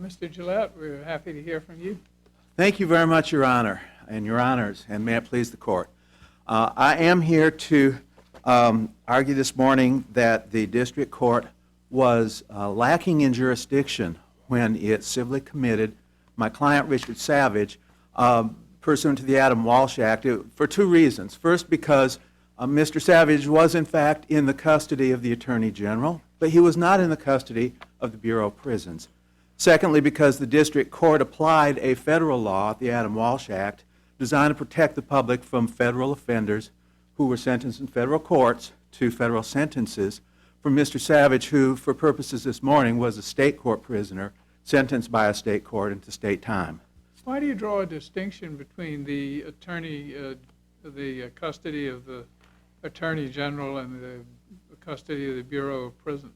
Mr. Gillette, we're happy to hear from you. Thank you very much, Your Honor, and Your Honors, and may it please the Court. I am here to argue this morning that the District Court was lacking in jurisdiction when it civilly committed my client, Richard Savage, pursuant to the Adam Walsh Act, for two reasons. First, because Mr. Savage was, in fact, in the custody of the Attorney General, but he was not in the custody of the Bureau of Prisons. Secondly, because the District Court applied a federal law, the Adam Walsh Act, designed to protect the public from federal offenders who were sentenced in federal courts to federal sentences from Mr. Savage, who, for purposes this morning, was a state court prisoner sentenced by a state court into state time. Why do you draw a distinction between the custody of the Attorney General and the custody of the Bureau of Prisons?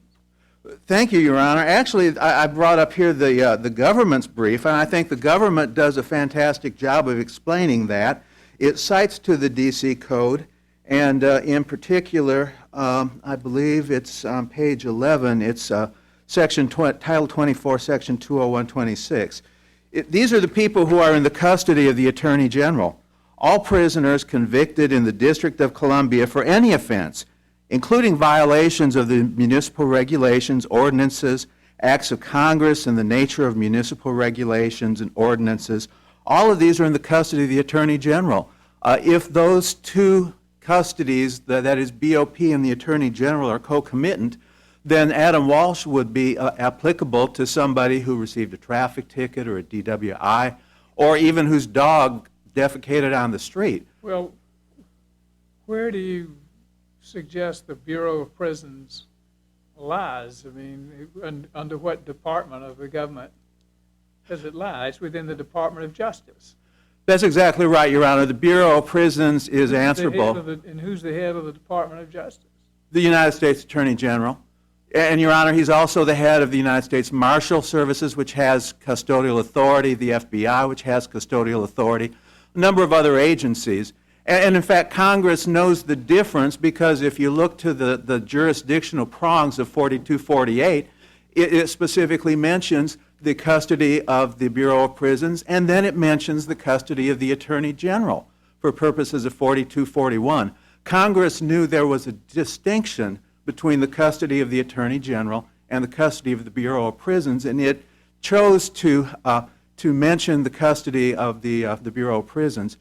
Thank you, Your Honor. Actually, I brought up here the government's brief, and I think the government does a fantastic job of explaining that. It cites to the D.C. Code, and in particular, I believe it's on page 11, it's Title 24, Section 20126. These are the people who are in the custody of the Attorney General. All prisoners convicted in the District of Columbia for any offense, including violations of the municipal regulations, ordinances, acts of Congress, and the nature of municipal regulations and ordinances, all of these are in the custody of the Attorney General. If those two custodies, that is BOP and the Attorney General, are concomitant, then Adam Walsh would be applicable to somebody who received a traffic ticket or a DWI, or even whose dog defecated on the street. Well, where do you suggest the Bureau of Prisons lies? I mean, under what department of the government does it lie? It's within the Department of Justice. That's exactly right, Your Honor. The Bureau of Prisons is answerable. And who's the head of the Department of Justice? The United States Attorney General. And, Your Honor, he's also the head of the United States Marshal Services, which has custodial authority, the FBI, which has custodial authority, a number of other agencies. And in fact, Congress knows the difference, because if you look to the jurisdictional prongs of 4248, it specifically mentions the custody of the Bureau of Prisons, and then it mentions the custody of the Attorney General for purposes of 4241. Congress knew there was a distinction between the custody of the Attorney General and the custody of the Bureau of Prisons, and it chose to mention the custody of the Bureau of Prisons.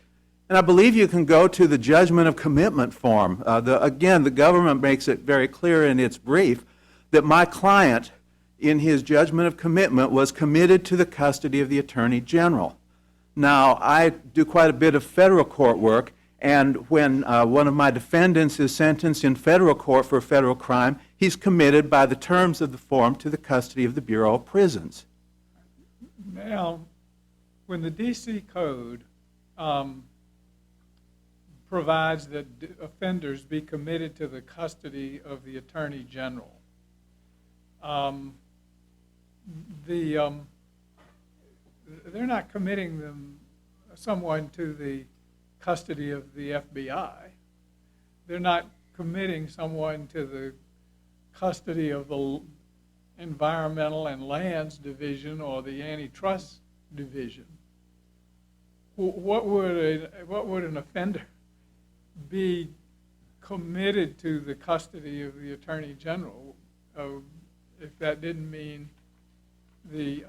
And I believe you can go to the judgment of commitment form. Again, the government makes it very clear in its brief that my client, in his judgment of commitment, was committed to the custody of the Attorney General. Now, I do quite a bit of federal court work, and when one of my defendants is sentenced in federal court for a federal crime, he's committed by the terms of the form to the custody of the Bureau of Prisons. Now, when the D.C. Code provides that offenders be committed to the custody of the Attorney General, they're not committing someone to the custody of the FBI. They're not committing someone to the custody of the Environmental and Lands Division or the Antitrust Division. What would an offender be committed to the custody of the Attorney General if that didn't mean the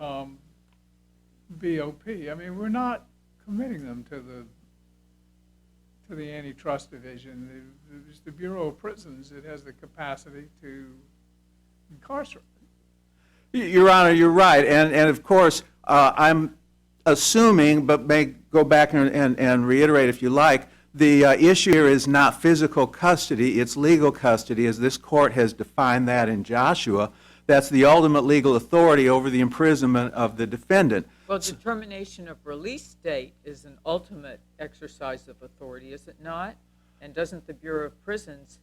BOP? I mean, we're not committing them to the Antitrust Division. It's the Bureau of Prisons that has the capacity to incarcerate. Your Honor, you're right, and of course, I'm assuming, but may go back and reiterate if you like, the issue here is not physical custody, it's legal custody, as this court has defined that in Joshua. That's the ultimate legal authority over the imprisonment of the defendant. Well, determination of release date is an ultimate exercise of authority, is it not? And doesn't the Bureau of Prisons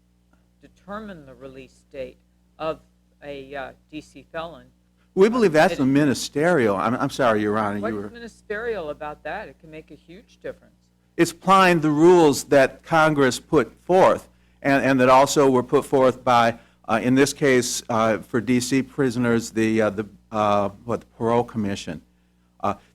determine the release date of a D.C. felon? We believe that's a ministerial. I'm sorry, Your Honor. What's ministerial about that? It can make a huge difference. It's applying the rules that Congress put forth and that also were put forth by, in this case, for D.C. prisoners, the the Parole Commission.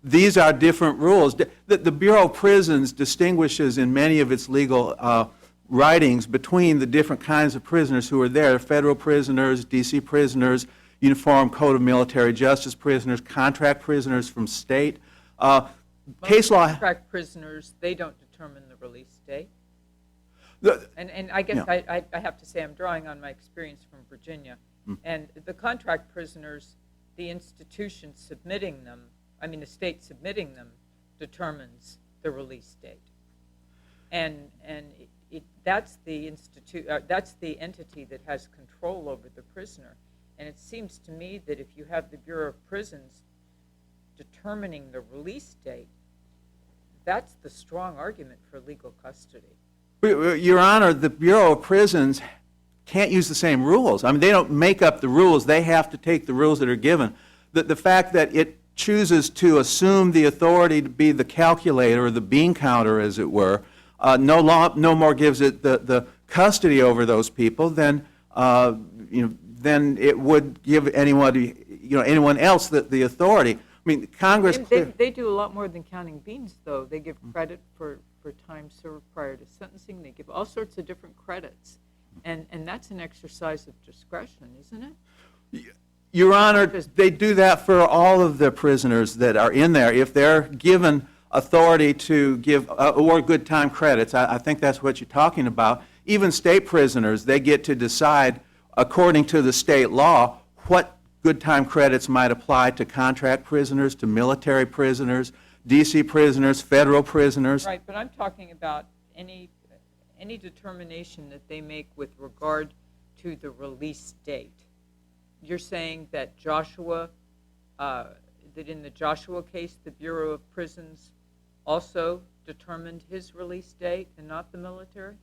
These are different rules. The Bureau of Prisons distinguishes in many of its legal writings between the different kinds of prisoners who are there: federal prisoners, D.C. prisoners, Uniform Code of Military Justice prisoners, contract prisoners from state. Case law. Contract prisoners, they don't determine the release date. And I guess Yeah. I have to say I'm drawing on my experience from Virginia. And the contract prisoners, the institution submitting them, the state submitting them, determines the release date. And that's the that's the entity that has control over the prisoner. And it seems to me that if you have the Bureau of Prisons determining the release date, that's the strong argument for legal custody. Your Honor, the Bureau of Prisons can't use the same rules. They don't make up the rules. They have to take the rules that are given. The fact that it chooses to assume the authority to be the calculator or the bean counter, as it were, no more gives it the custody over those people than it would give anyone else the authority. Congress. They do a lot more than counting beans, though. They give credit for time served prior to sentencing. They give all sorts of different credits. And that's an exercise of discretion, isn't it? Your Honor, they do that for all of the prisoners that are in there. If they're given authority to give or good time credits, I think that's what you're talking about. Even state prisoners, they get to decide, according to the state law, what good time credits might apply to contract prisoners, to military prisoners, D.C. prisoners, federal prisoners. Right, but I'm talking about any determination that they make with regard to the release date. You're saying that that in the Joshua case, the Bureau of Prisons also determined his release date and not the military?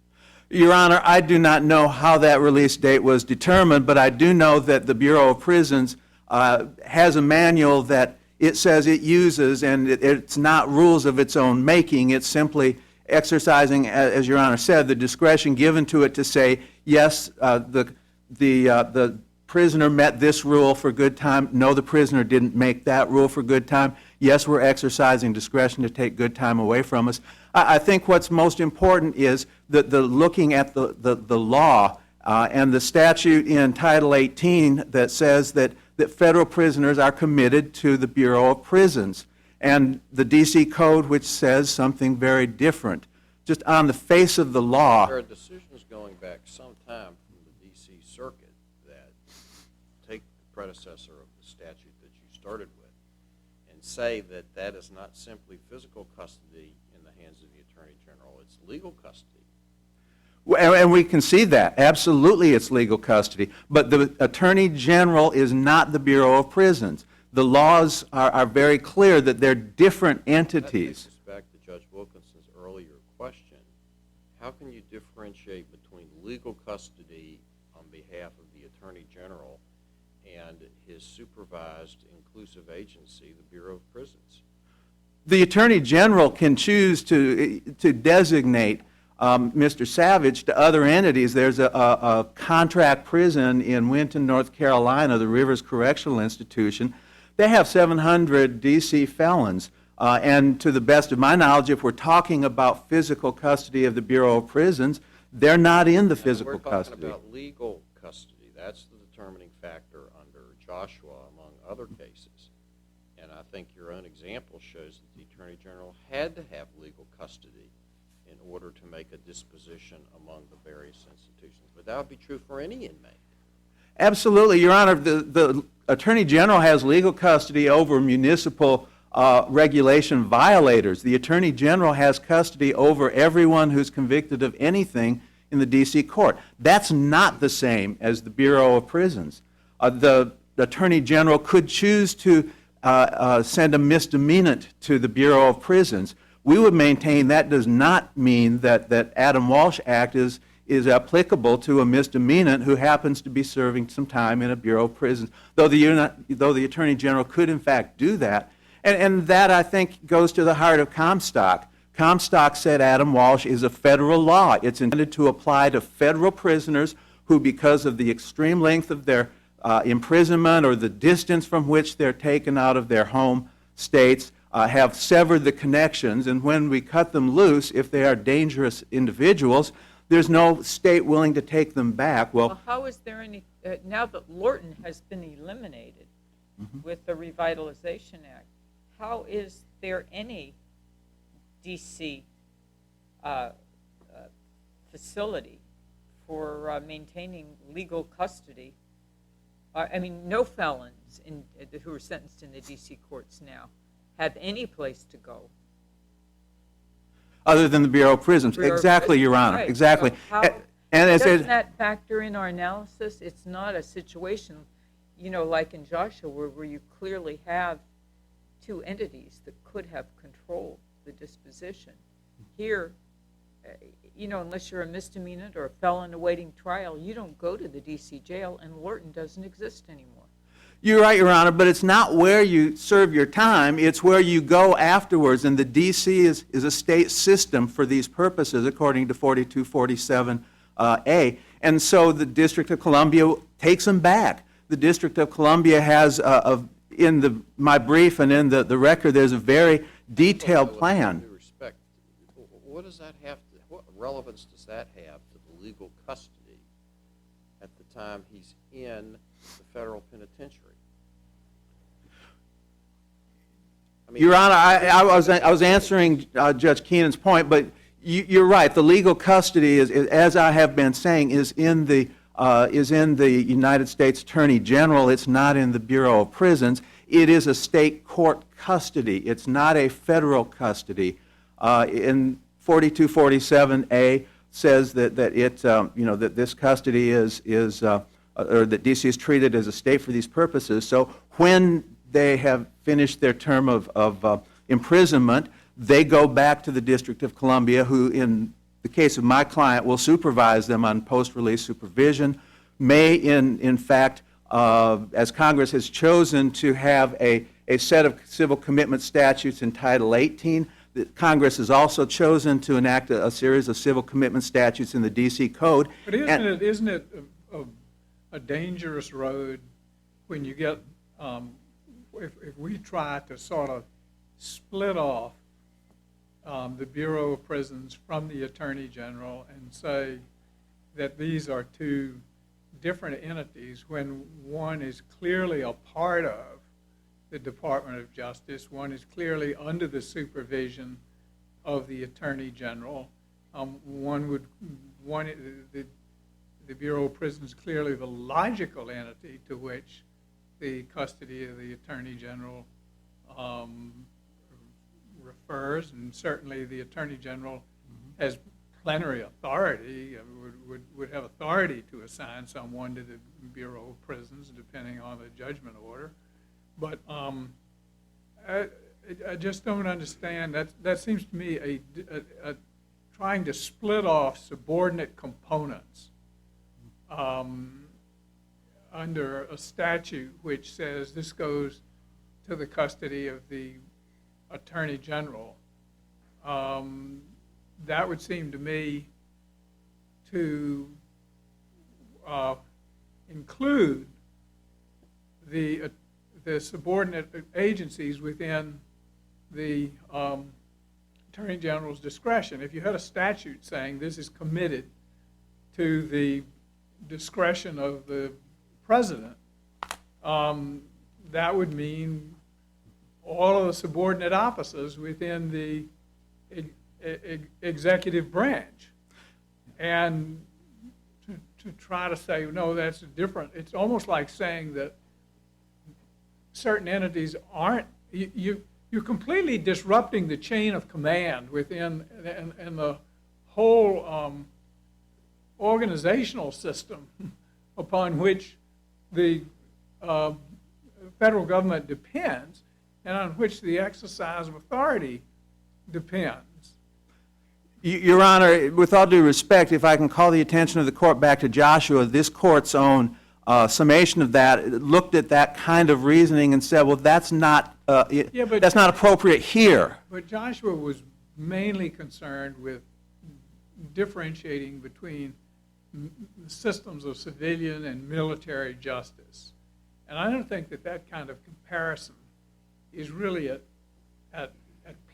Your Honor, I do not know how that release date was determined, but I do know that the Bureau of Prisons has a manual that it says it uses, and it's not rules of its own making. It's simply exercising, as Your Honor said, the discretion given to it to say, yes, the prisoner met this rule for good time. No, the prisoner didn't make that rule for good time. Yes, we're exercising discretion to take good time away from us. I think what's most important is that looking at the law and the statute in Title 18 that says that federal prisoners are committed to the Bureau of Prisons, and the D.C. Code, which says something very different. Just on the face of the law. There are decisions going back some time from the D.C. Circuit that take the predecessor of the statute that you started with and say that that is not simply physical custody in the hands of the Attorney General, it's legal custody. And we can see that. Absolutely, it's legal custody. But the Attorney General is not the Bureau of Prisons. The laws are very clear that they're different entities. That takes us back to Judge Wilkinson's earlier question. How can you differentiate between legal custody on behalf of the Attorney General and his supervised inclusive agency, the Bureau of Prisons? The Attorney General can choose to designate Mr. Savage to other entities. There's a contract prison in Winton, North Carolina, the Rivers Correctional Institution. They have 700 D.C. felons. And to the best of my knowledge, if we're talking about physical custody of the Bureau of Prisons, they're not in the physical custody. We're talking about legal custody. That's the determining factor under Joshua, among other cases. And I think your own example shows that the Attorney General had to have legal custody in order to make a disposition among the various institutions. But that would be true for any inmate. Absolutely, Your Honor. The Attorney General has legal custody over municipal regulation violators. The Attorney General has custody over everyone who's convicted of anything in the D.C. court. That's not the same as the Bureau of Prisons. The Attorney General could choose to send a misdemeanant to the Bureau of Prisons. We would maintain that does not mean that Adam Walsh Act is applicable to a misdemeanant who happens to be serving some time in a Bureau of Prisons, though the Attorney General could in fact do that. And that, I think, goes to the heart of Comstock. Comstock said Adam Walsh is a federal law. It's intended to apply to federal prisoners who, because of the extreme length of their imprisonment or the distance from which they're taken out of their home states have severed the connections, and when we cut them loose, if they are dangerous individuals, there's no state willing to take them back. Well, how is there any, now that Lorton has been eliminated with the Revitalization Act, how is there any DC facility for maintaining legal custody? I mean, no felons who are sentenced in the DC courts now have any place to go. Other than the Bureau of Prisons. Bureau of Exactly, Prisons, Your Honor, right. exactly. So how- And as Doesn't that factor in our analysis? It's not a situation, like in Joshua, where you clearly have two entities that could have controlled the disposition. Here, unless you're a misdemeanor or a felon awaiting trial, you don't go to the DC jail, and Lorton doesn't exist anymore. You're right, Your Honor, but it's not where you serve your time, it's where you go afterwards, and the DC is a state system for these purposes, according to 4247A. And so the District of Columbia takes them back. The District of Columbia has, in my brief and in the record, there's a very detailed With plan. due respect, what does that have to, what relevance does that have to the legal custody at the time he's in the federal penitentiary? I mean, Your Honor, I was answering Judge Keenan's point, but you're right. The legal custody, as I have been saying, is in the United States Attorney General. It's not in the Bureau of Prisons. It is a state court custody. It's not a federal custody. In 4247A says that that this custody is or that DC is treated as a state for these purposes. So when they have finished their term of imprisonment, they go back to the District of Columbia, who, in the case of my client, will supervise them on post-release supervision, may, in fact, as Congress has chosen to have a set of civil commitment statutes in Title 18, Congress has also chosen to enact a series of civil commitment statutes in the D.C. Code. But isn't it a dangerous road when you get, if we try to sort of split off the Bureau of Prisons from the Attorney General and say that these are two different entities when one is clearly a part of the Department of Justice, one is clearly under the supervision of the Attorney General, the Bureau of Prisons is clearly the logical entity to which the custody of the Attorney General refers, and certainly the Attorney General has plenary authority, would have authority to assign someone to the Bureau of Prisons depending on the judgment order. But I just don't understand. That seems to me a trying to split off subordinate components under a statute which says this goes to the custody of the Attorney General. That would seem to me to include the subordinate agencies within the Attorney General's discretion. If you had a statute saying this is committed to the discretion of the President, that would mean all of the subordinate officers within the executive branch. And to try to say, no, that's different, it's almost like saying that certain entities aren't, you're completely disrupting the chain of command within and the whole organizational system upon which the federal government depends and on which the exercise of authority depends. Your Honor, with all due respect, if I can call the attention of the court back to Joshua, this court's own summation of that looked at that kind of reasoning and said, well, that's not that's not appropriate here. But Joshua was mainly concerned with differentiating between systems of civilian and military justice. And I don't think that that kind of comparison is really at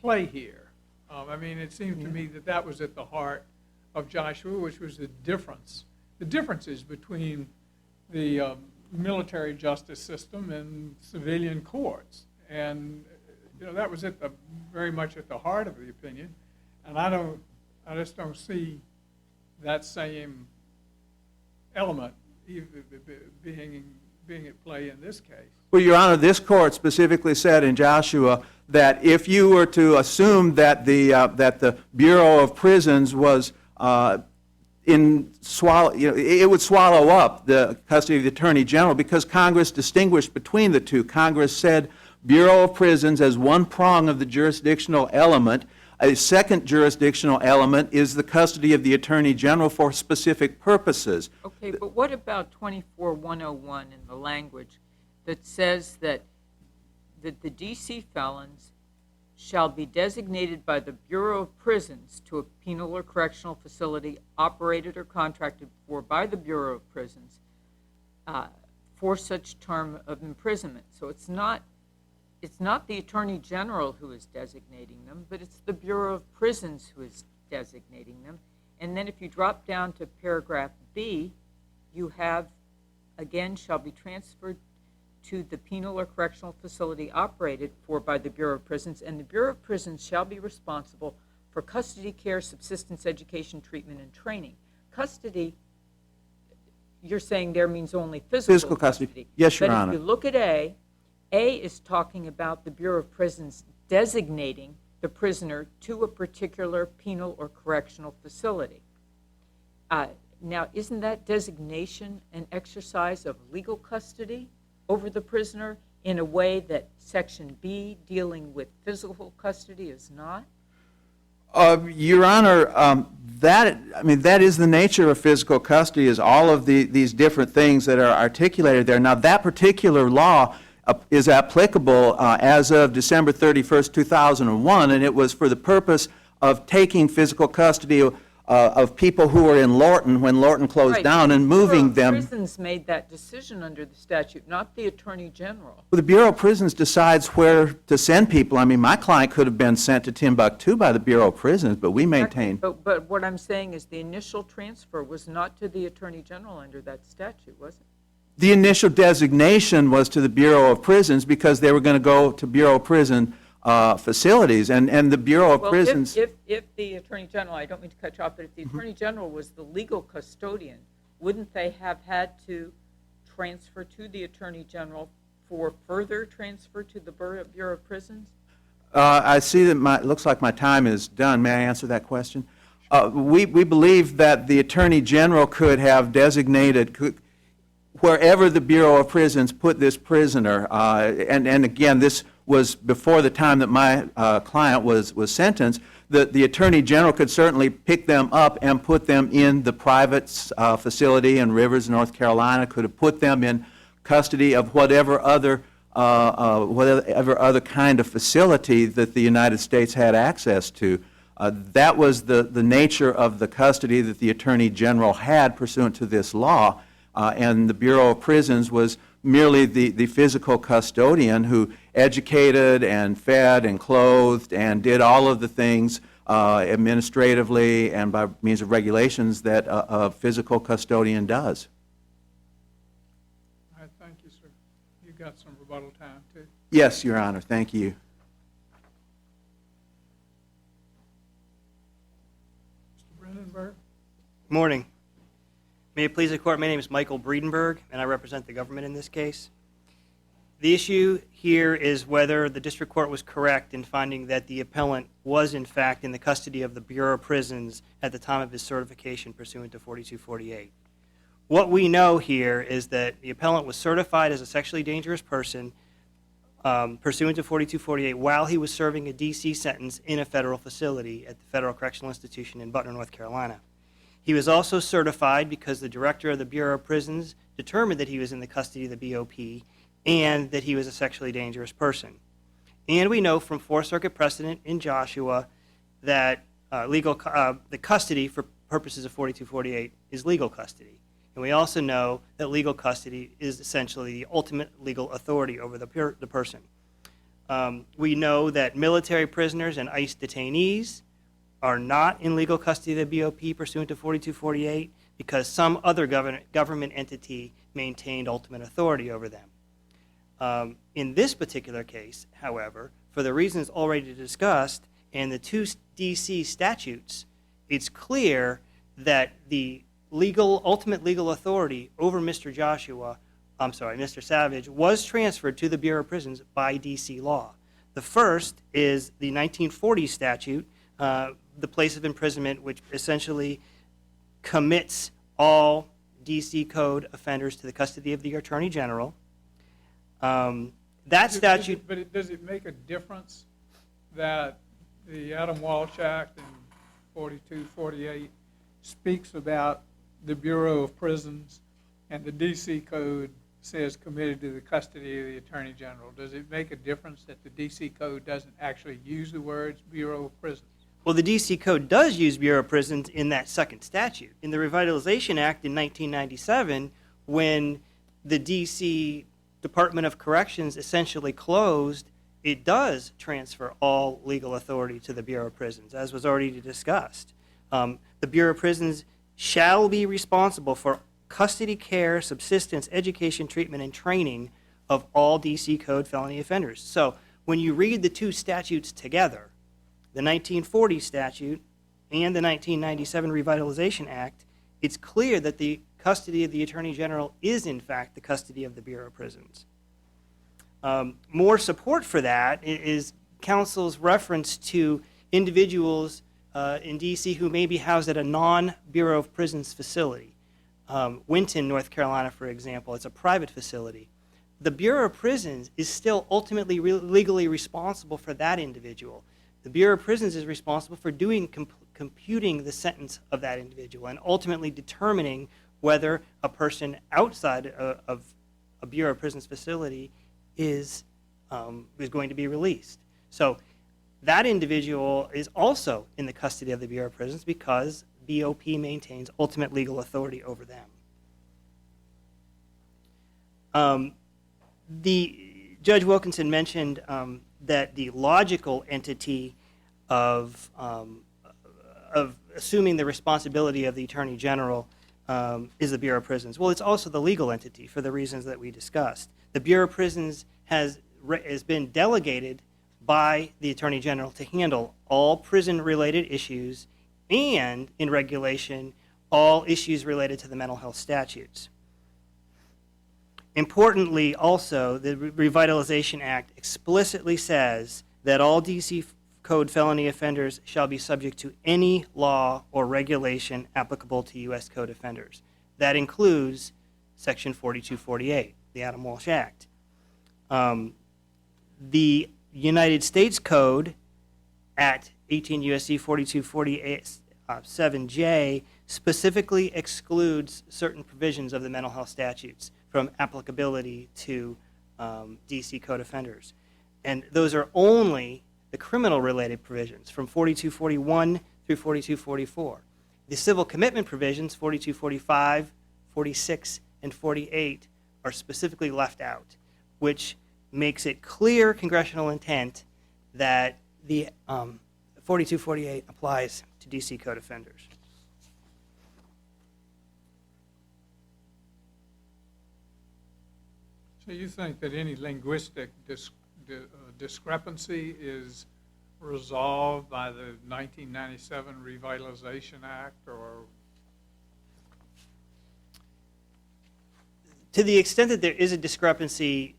play here. I mean, it seemed to me that that was at the heart of Joshua, which was the differences between the military justice system and civilian courts. And, you know, that was very much at the heart of the opinion. And I just don't see that same element being at play in this case. Well, Your Honor, this court specifically said in Joshua that if you were to assume that the Bureau of Prisons was it would swallow up the custody of the Attorney General because Congress distinguished between the two. Congress said Bureau of Prisons as one prong of the jurisdictional element. A second jurisdictional element is the custody of the Attorney General for specific purposes. Okay, but what about 24101 in the language that says that the D.C. felons shall be designated by the Bureau of Prisons to a penal or correctional facility operated or contracted for by the Bureau of Prisons for such term of imprisonment? So it's not the Attorney General who is designating them, but it's the Bureau of Prisons who is designating them. And then if you drop down to paragraph B, you have, again, shall be transferred to the penal or correctional facility operated for by the Bureau of Prisons, and the Bureau of Prisons shall be responsible for custody, care, subsistence, education, treatment, and training. Custody, you're saying there means only physical custody. Yes, Your Honor. But if you look at A is talking about the Bureau of Prisons designating the prisoner to a particular penal or correctional facility. Now, isn't that designation an exercise of legal custody over the prisoner in a way that Section B, dealing with physical custody, is not? Your Honor, that is the nature of physical custody, is all of these different things that are articulated there. Now, that particular law is applicable as of December 31st, 2001, and it was for the purpose of taking physical custody of people who were in Lorton when Lorton closed down and moving them. The Bureau of Prisons made that decision under the statute, not the Attorney General. Well, the Bureau of Prisons decides where to send people. I mean, my client could have been sent to Timbuktu by the Bureau of Prisons, but we maintain. But what I'm saying is the initial transfer was not to the Attorney General under that statute, was it? The initial designation was to the Bureau of Prisons because they were going to go to Bureau of Prison facilities, and the Bureau of Prisons. If the Attorney General, I don't mean to cut you off, but if the Attorney General was the legal custodian, wouldn't they have had to transfer to the Attorney General for further transfer to the Bureau of Prisons? I see that it looks like my time is done. May I answer that question? We believe that the Attorney General could have designated wherever the Bureau of Prisons put this prisoner, and again, this was before the time that my client was sentenced, the Attorney General could certainly pick them up and put them in the private facility in Rivers, North Carolina, could have put them in custody of whatever other kind of facility that the United States had access to. That was the nature of the custody that the Attorney General had pursuant to this law, and the Bureau of Prisons was merely the physical custodian who educated and fed and clothed and did all of the things administratively and by means of regulations that a physical custodian does. All right, thank you, sir. You've got some rebuttal time, too. Yes, Your Honor. Thank you. Mr. Brandenburg? Morning. May it please the Court, my name is Michael Breedenberg, and I represent the government in this case. The issue here is whether the district court was correct in finding that the appellant was, in fact, in the custody of the Bureau of Prisons at the time of his certification pursuant to 4248. What we know here is that the appellant was certified as a sexually dangerous person pursuant to 4248 while he was serving a D.C. sentence in a federal facility at the Federal Correctional Institution in Butner, North Carolina. He was also certified because the director of the Bureau of Prisons determined that he was in the custody of the BOP and that he was a sexually dangerous person. And we know from Fourth Circuit precedent in Joshua that the custody for purposes of 4248 is legal custody. And we also know that legal custody is essentially the ultimate legal authority over the person. We know that military prisoners and ICE detainees are not in legal custody of the BOP pursuant to 4248 because some other government entity maintained ultimate authority over them. In this particular case, however, for the reasons already discussed and the two D.C. statutes, it's clear that the ultimate legal authority over Mr. Savage was transferred to the Bureau of Prisons by D.C. law. The first is the 1940 statute, the place of imprisonment, which essentially commits all D.C. Code offenders to the custody of the Attorney General. That statute... Does it make a difference that the Adam Walsh Act in 4248 speaks about the Bureau of Prisons and the D.C. Code says committed to the custody of the Attorney General? Does it make a difference that the D.C. Code doesn't actually use the words Bureau of Prisons? Well, the D.C. Code does use Bureau of Prisons in that second statute. In the Revitalization Act in 1997, when the D.C. Department of Corrections essentially closed, it does transfer all legal authority to the Bureau of Prisons, as was already discussed. The Bureau of Prisons shall be responsible for custody, care, subsistence, education, treatment, and training of all D.C. Code felony offenders. So when you read the two statutes together, the 1940 statute and the 1997 Revitalization Act, it's clear that the custody of the Attorney General is, in fact, the custody of the Bureau of Prisons. More support for that is counsel's reference to individuals in D.C. who may be housed at a non-Bureau of Prisons facility. Winton, North Carolina, for example, it's a private facility. The Bureau of Prisons is still ultimately legally responsible for that individual. The Bureau of Prisons is responsible for computing the sentence of that individual and ultimately determining whether a person outside of a Bureau of Prisons facility is going to be released. So that individual is also in the custody of the Bureau of Prisons because BOP maintains ultimate legal authority over them. Judge Wilkinson mentioned that the logical entity of assuming the responsibility of the Attorney General is the Bureau of Prisons. Well, it's also the legal entity for the reasons that we discussed. The Bureau of Prisons has been delegated by the Attorney General to handle all prison-related issues and, in regulation, all issues related to the mental health statutes. Importantly, also, the Revitalization Act explicitly says that all D.C. Code felony offenders shall be subject to any law or regulation applicable to U.S. Code offenders. That includes Section 4248, the Adam Walsh Act. The United States Code at 18 U.S.C. 4247J specifically excludes certain provisions of the mental health statutes from applicability to D.C. Code offenders. And those are only the criminal-related provisions from 4241 through 4244. The civil commitment provisions, 4245, 46, and 48, are specifically left out, which makes it clear congressional intent that the 4248 applies to D.C. Code offenders. So you think that any linguistic discrepancy is resolved by the 1997 Revitalization Act, or? To the extent that there is a discrepancy,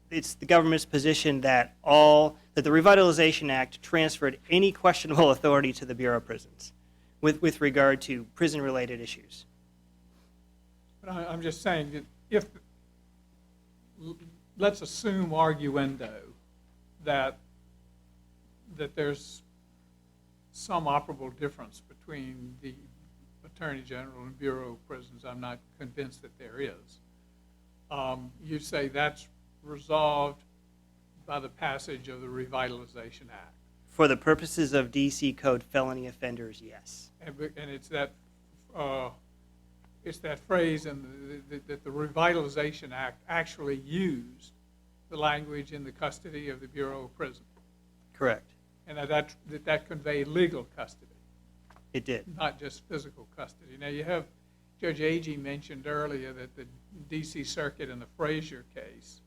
it's the government's position that the Revitalization Act transferred any questionable authority to the Bureau of Prisons with regard to prison-related issues. But I'm just saying that if, let's assume arguendo that there's some operable difference between the Attorney General and Bureau of Prisons. I'm not convinced that there is. You say that's resolved by the passage of the Revitalization Act. For the purposes of D.C. Code felony offenders, yes. And it's that phrase that the Revitalization Act actually used the language in the custody of the Bureau of Prisons, Correct. and that conveyed legal custody, It did. not just physical custody. Now, you have, Judge Agee mentioned earlier that the D.C. Circuit in the Frazier case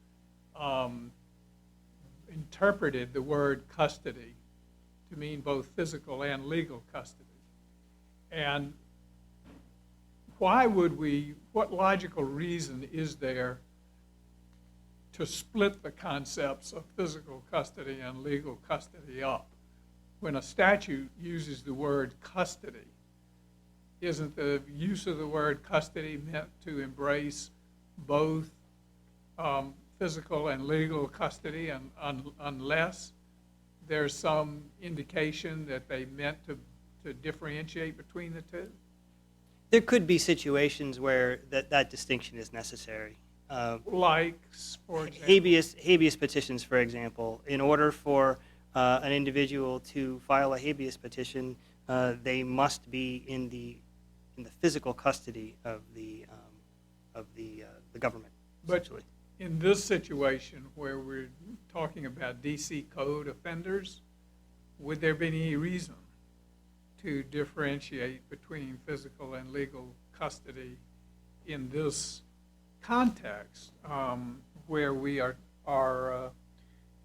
interpreted the word custody to mean both physical and legal custody. And what logical reason is there to split the concepts of physical custody and legal custody up? When a statute uses the word custody, isn't the use of the word custody meant to embrace both physical and legal custody, and unless there's some indication that they meant to differentiate between the two? There could be situations where that distinction is necessary. Like, for example? Habeas petitions, for example. In order for an individual to file a habeas petition, they must be in the physical custody of the government. But essentially. in this situation where we're talking about DC Code offenders, would there be any reason to differentiate between physical and legal custody in this context, where we are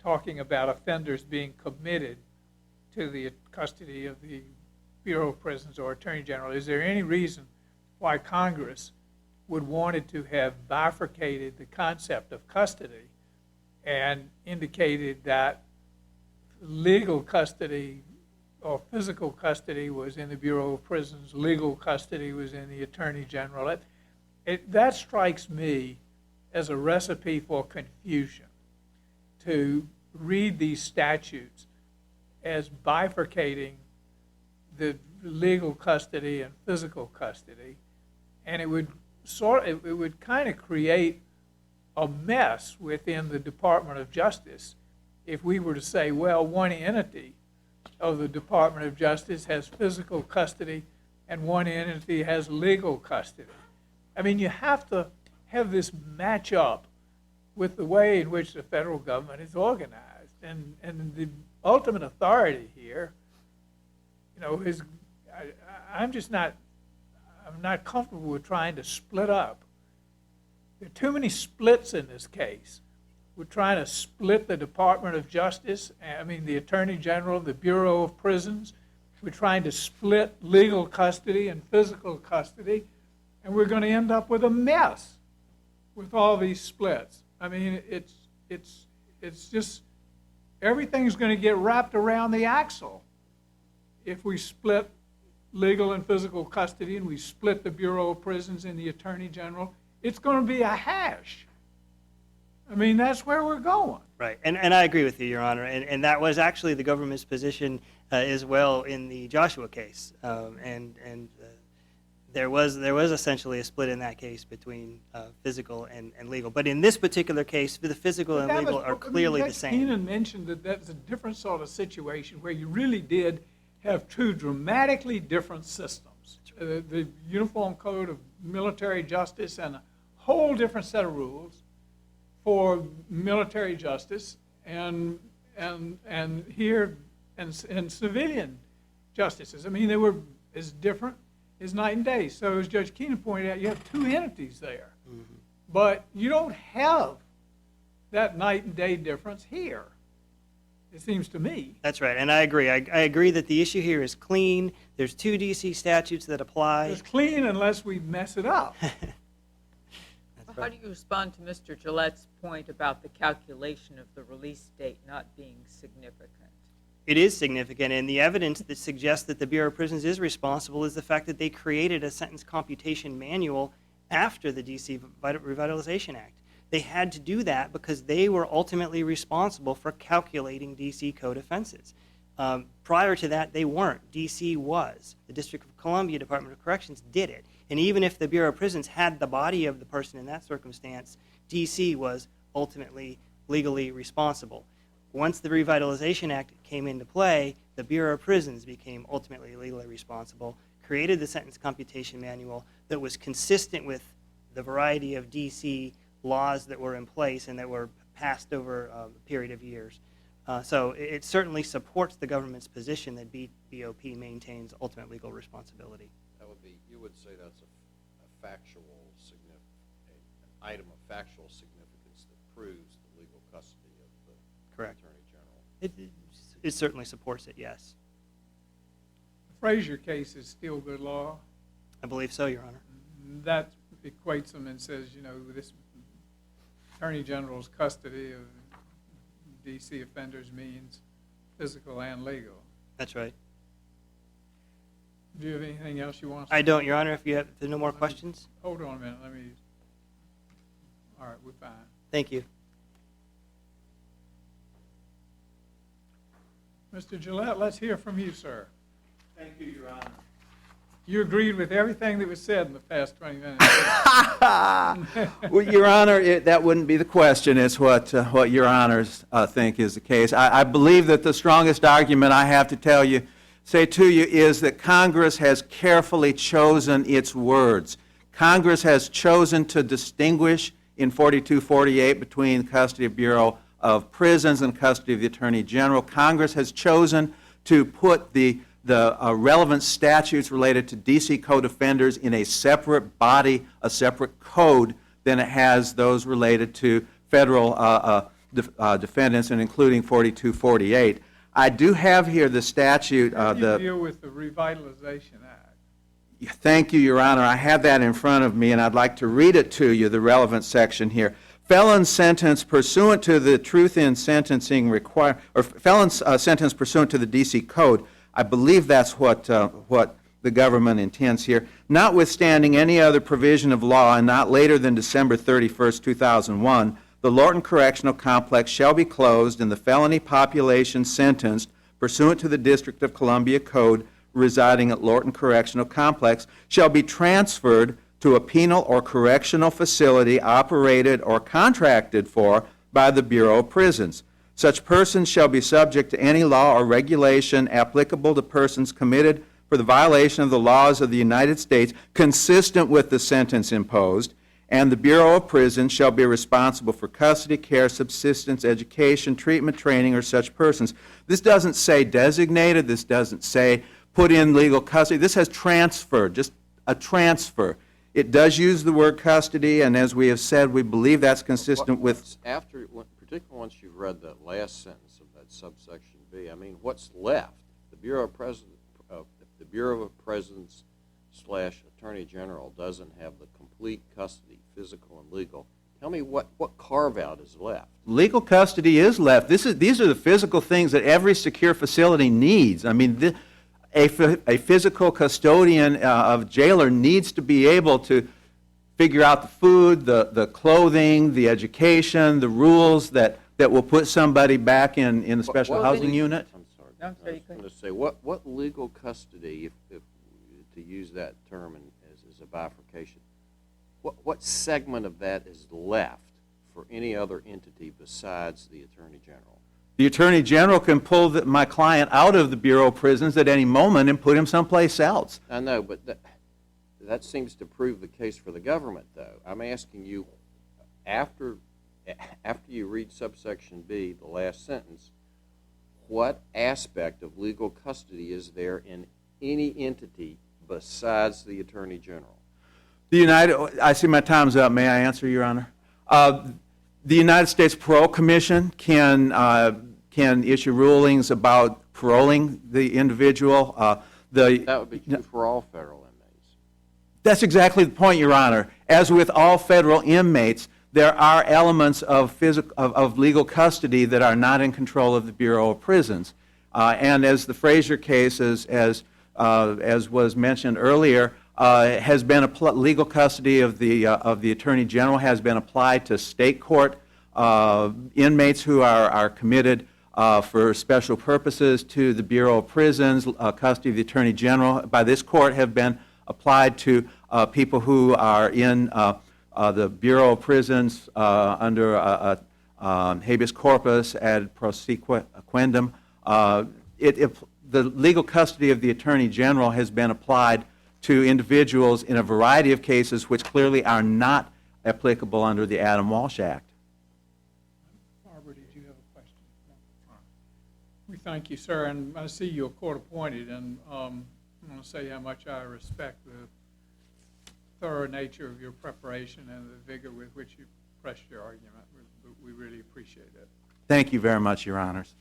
talking about offenders being committed to the custody of the Bureau of Prisons or Attorney General? Is there any reason why Congress would wanted to have bifurcated the concept of custody and indicated that legal custody or physical custody was in the Bureau of Prisons, legal custody was in the Attorney General? That strikes me as a recipe for confusion, to read these statutes as bifurcating the legal custody and physical custody, and it would kind of create a mess within the Department of Justice if we were to say, well, one entity of the Department of Justice has physical custody and one entity has legal custody. I mean, you have to have this match up with the way in which the federal government is organized. And the ultimate authority here, is, I'm not comfortable with trying to split up. There are too many splits in this case. We're trying to split the Department of Justice, the Attorney General, the Bureau of Prisons. We're trying to split legal custody and physical custody, and we're going to end up with a mess with all these splits. I mean, it's just, everything's going to get wrapped around the axle if we split legal and physical custody and we split the Bureau of Prisons and the Attorney General. It's going to be a hash. I mean, that's where we're going. Right, and I agree with you, Your Honor, and that was actually the government's position as well in the Joshua case, and there was essentially a split in that case between physical and legal. But in this particular case, the physical and legal are clearly the same. Keenan mentioned that that's a different sort of situation where you really did have two dramatically different systems. The Uniform Code of Military Justice and a whole different set of rules for military justice and here and civilian justices. I mean, they were as different as night and day. So as Judge Keenan pointed out, you have two entities there. Mm-hmm. But you don't have that night and day difference here, it seems to me. That's right, and I agree. I agree that the issue here is clean. There's two D.C. statutes that apply. It's clean unless we mess it up. How do you respond to Mr. Gillette's point about the calculation of the release date not being significant? It is significant, and the evidence that suggests that the Bureau of Prisons is responsible is the fact that they created a sentence computation manual after the D.C. Revitalization Act. They had to do that because they were ultimately responsible for calculating D.C. code offenses. Prior to that, they weren't. D.C. was. The District of Columbia Department of Corrections did it. And even if the Bureau of Prisons had the body of the person in that circumstance, D.C. was ultimately legally responsible. Once the Revitalization Act came into play, the Bureau of Prisons became ultimately legally responsible, created the sentence computation manual that was consistent with the variety of D.C. laws that were in place and that were passed over a period of years. So it certainly supports the government's position that BOP maintains ultimate legal responsibility. That would be, you would say that's a factual an item of factual significance that proves the legal custody of the Correct. Attorney General. It certainly supports it, yes. The Frazier case is still good law. I believe so, Your Honor. That equates them and says, this Attorney General's custody of DC offenders means physical and legal. That's right. Do you have anything else you want to say? I don't, Your Honor. If there's no more questions, Hold on a minute, all right, we're fine. thank you. Mr. Gillette, let's hear from you, sir. Thank you, Your Honor. You agreed with everything that was said in the past 20 minutes. Well, Your Honor, that wouldn't be the question. It's what Your Honors think is the case. I believe that the strongest argument I have to say to you is that Congress has carefully chosen its words. Congress has chosen to distinguish in 4248 between custody of Bureau of Prisons and custody of the Attorney General. Congress has chosen to put the relevant statutes related to D.C. code offenders in a separate body, a separate code, than it has those related to federal defendants, and including 4248. I do have here the statute. How do you deal with the Revitalization Act? Thank you, Your Honor. I have that in front of me, and I'd like to read it to you, the relevant section here. Felons sentenced pursuant to the truth in sentencing felons sentenced pursuant to the D.C. Code. I believe that's what the government intends here. Notwithstanding any other provision of law, and not later than December 31st, 2001, the Lorton Correctional Complex shall be closed, and the felony population sentenced pursuant to the District of Columbia Code residing at Lorton Correctional Complex shall be transferred to a penal or correctional facility operated or contracted for by the Bureau of Prisons. Such persons shall be subject to any law or regulation applicable to persons committed for the violation of the laws of the United States consistent with the sentence imposed, and the Bureau of Prisons shall be responsible for custody, care, subsistence, education, treatment, training, or such persons. This doesn't say designated. This doesn't say put in legal custody. This has transferred, just a transfer. It does use the word custody, and as we have said, we believe that's consistent with... Particularly once you've read that last sentence of that subsection B, I mean, what's left? The Bureau of Prisons / Attorney General doesn't have the complete custody, physical and legal. Tell me what carve-out is left. Legal custody is left. These are the physical things that every secure facility needs. I mean, a physical custodian of jailer needs to be able to figure out the food, the clothing, the education, the rules that will put somebody back in the special housing unit. I'm sorry. No, I'm sorry, I was going to say, what legal custody, if to use that term as a bifurcation, what segment of that is left for any other entity besides the Attorney General? The Attorney General can pull my client out of the Bureau of Prisons at any moment and put him someplace else. I know, but that seems to prove the case for the government, though. I'm asking you, after you read subsection B, the last sentence, what aspect of legal custody is there in any entity besides the Attorney General? I see my time's up. May I answer, Your Honor? The United States Parole Commission can issue rulings about paroling the individual. That would be true for all federal inmates. That's exactly the point, Your Honor. As with all federal inmates, there are elements of legal custody that are not in control of the Bureau of Prisons. And as the Frazier case, as was mentioned earlier, has been legal custody of the Attorney General has been applied to state court inmates who are committed for special purposes to the Bureau of Prisons. Custody of the Attorney General by this court have been applied to people who are in the Bureau of Prisons under habeas corpus ad prosequendum. The legal custody of the Attorney General has been applied to individuals in a variety of cases which clearly are not applicable under the Adam Walsh Act. Barbara, did you have a question? No. We thank you, sir, and I see you're court appointed, and I want to say how much I respect the thorough nature of your preparation and the vigor with which you pressed your argument. We really appreciate it. Thank you very much, Your Honors.